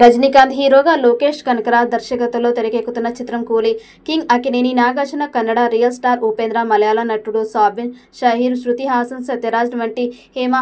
రజనీకాంత్ హీరోగా లోకేష్ కనకరాజ్ దర్శకత్వంలో తెరకెక్కుతున్న చిత్రం Coolie. King Akkineni Nagarjuna, Kannada real star Upendra, మలయాళ నటుడు సాబిన్ షహీర్, శృతి హాసన్, సత్యరాజ్ వంటి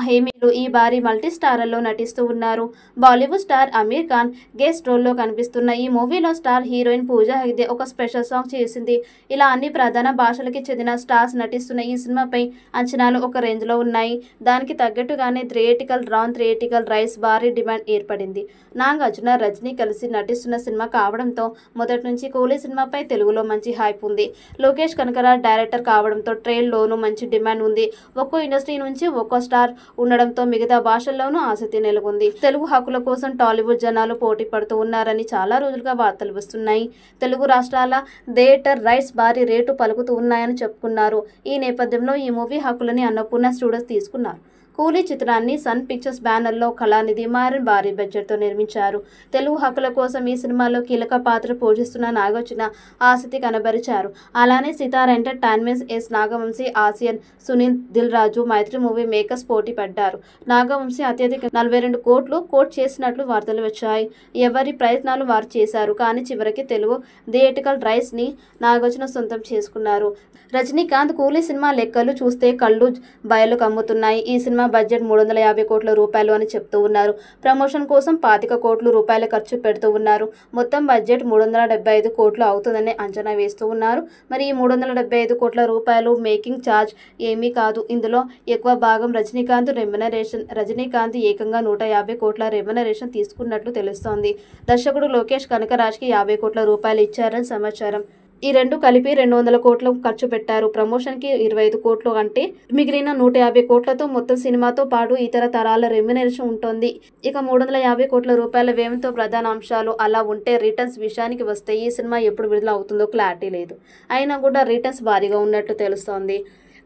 హేమీలు ఈ భారీ మల్టీ స్టారర్లో నటిస్తూ ఉన్నారు. Bollywood star Aamir Khan guest రోల్లో కనిపిస్తున్న ఈ మూవీలో స్టార్ హీరోయిన్ పూజా హెగ్డే ఒక స్పెషల్ సాంగ్ చేసింది. ఇలా అన్ని ప్రధాన భాషలకి చెందిన స్టార్స్ నటిస్తున్న ఈ సినిమాపై అంచనాలు ఒక రేంజ్లో ఉన్నాయి. దానికి తగ్గట్టుగానే థియేటికల్ రైస్ భారీ డిమాండ్ ఏర్పడింది. నాగార్జున, రజనీ కలిసి నటిస్తున్న సినిమా కావడంతో మొదటి నుంచి కూలీ సినిమాపై తెలుగులో మంచి హైప్ ఉంది. లోకేష్ కనకరాజ్ డైరెక్టర్ కావడంతో ట్రేడ్లోనూ మంచి డిమాండ్ ఉంది. ఒక్కో ఇండస్ట్రీ నుంచి ఒక్కో స్టార్ ఉండడంతో మిగతా భాషల్లోనూ ఆసక్తి నెలకొంది. తెలుగు హక్కుల కోసం టాలీవుడ్ జనాలు పోటీ పడుతూ ఉన్నారని చాలా రోజులుగా వార్తలు వస్తున్నాయి. తెలుగు రాష్ట్రాల థియేటర్ రైట్స్ భారీ రేటు పలుకుతూ ఉన్నాయని చెప్పుకున్నారు. ఈ నేపథ్యంలో ఈ మూవీ హక్కులని అన్నపూర్ణ స్టూడియోస్ తీసుకున్నారు. కూలీ చిత్రాన్ని సన్ పిక్చర్స్ బ్యానర్లో కళానిధి మారన్ భారీ బడ్జెట్తో నిర్మించారు. తెలుగు హక్కుల కోసం ఈ సినిమాలో కీలక పాత్ర పోషిస్తున్న నాగార్జున ఆసక్తి కనబరిచారు. అలానే Sithara entertainments, S Naga Vamsi, Asian, Sunil, Dil Raju, Mythri movie makers పోటీ పడ్డారు. నాగవంశీ అత్యధిక 42 కోట్లు కోట్ చేసినట్లు వార్తలు వచ్చాయి. ఎవరి ప్రయత్నాలు వారు చేశారు. కానీ చివరికి తెలుగు థియేటికల్ రైట్స్ ని నాగార్జున సొంతం చేసుకున్నారు. రజనీకాంత్ కూలీ సినిమా లెక్కలు చూస్తే కళ్ళు బయలు కమ్ముతున్నాయి. ఈ సినిమా బడ్జెట్ 350 కోట్ల రూపాయలు అని చెప్తూ ఉన్నారు. ప్రమోషన్ కోసం 25 కోట్ల రూపాయలు ఖర్చు పెడుతూ ఉన్నారు. మొత్తం బడ్జెట్ 375 కోట్లు అవుతుందని అంచనా వేస్తూ ఉన్నారు. మరి ఈ 375 కోట్ల రూపాయలు మేకింగ్ ఛార్జ్ ఏమీ కాదు. ఇందులో ఎక్కువ భాగం రజనీకాంత్ రెమ్యునరేషన్. రజనీకాంత్ ఏకంగా 150 కోట్ల రెమ్యునరేషన్ తీసుకున్నట్లు తెలుస్తోంది. దర్శకుడు లోకేష్ కనకరాజ్కి 50 కోట్ల రూపాయలు ఇచ్చారని సమాచారం. ఈ రెండు కలిపి 200 కోట్లు ఖర్చు పెట్టారు. ప్రమోషన్కి 25 కోట్లు అంటే మిగిలిన 150 కోట్లతో మొత్తం సినిమాతో పాటు ఇతర తరాల రెమ్యునరేషన్ ఉంటుంది. ఇక 350 కోట్ల రూపాయల వ్యయంతో ప్రధాన అంశాలు అలా ఉంటే రిటర్న్స్ విషయానికి వస్తే ఈ సినిమా ఎప్పుడు విడుదల అవుతుందో క్లారిటీ లేదు. అయినా కూడా రిటర్న్స్ భారీగా ఉన్నట్టు తెలుస్తోంది.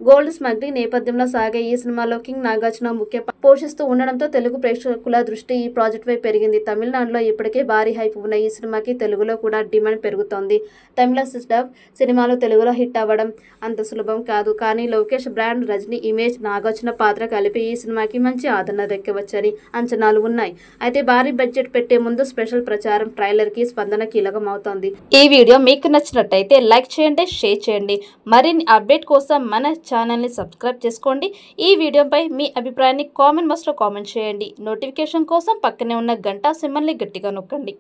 గోల్డ్ స్మగ్లింగ్ నేపథ్యంలో సాగే ఈ సినిమాలో కింగ్ నాగార్జున ముఖ్య పోషిస్తూ ఉండడంతో తెలుగు ప్రేక్షకుల దృష్టి ఈ ప్రాజెక్టుపై పెరిగింది. తమిళనాడులో ఇప్పటికే భారీ హైప్ ఉన్న ఈ సినిమాకి తెలుగులో కూడా డిమాండ్ పెరుగుతోంది. తమిళ డబ్ సినిమాలు తెలుగులో హిట్ అవ్వడం అంత సులభం కాదు. కానీ లోకేష్ బ్రాండ్, రజనీ ఇమేజ్, నాగార్జున పాత్ర కలిపి ఈ సినిమాకి మంచి ఆదరణ దక్కవచ్చని అంచనాలు ఉన్నాయి. అయితే భారీ బడ్జెట్ పెట్టే ముందు స్పెషల్ ప్రచారం, ట్రైలర్ కి స్పందన కీలకం అవుతోంది. ఈ వీడియో మీకు నచ్చినట్టయితే లైక్ చేయండి, షేర్ చేయండి. మరిన్ని అప్డేట్ కోసం మన ఛానల్ని సబ్స్క్రైబ్ చేసుకోండి. ఈ వీడియోపై మీ అభిప్రాయాన్ని కామెంట్ బాక్స్లో కామెంట్ చేయండి. నోటిఫికేషన్ కోసం పక్కనే ఉన్న గంట సింబల్ని గట్టిగా నొక్కండి.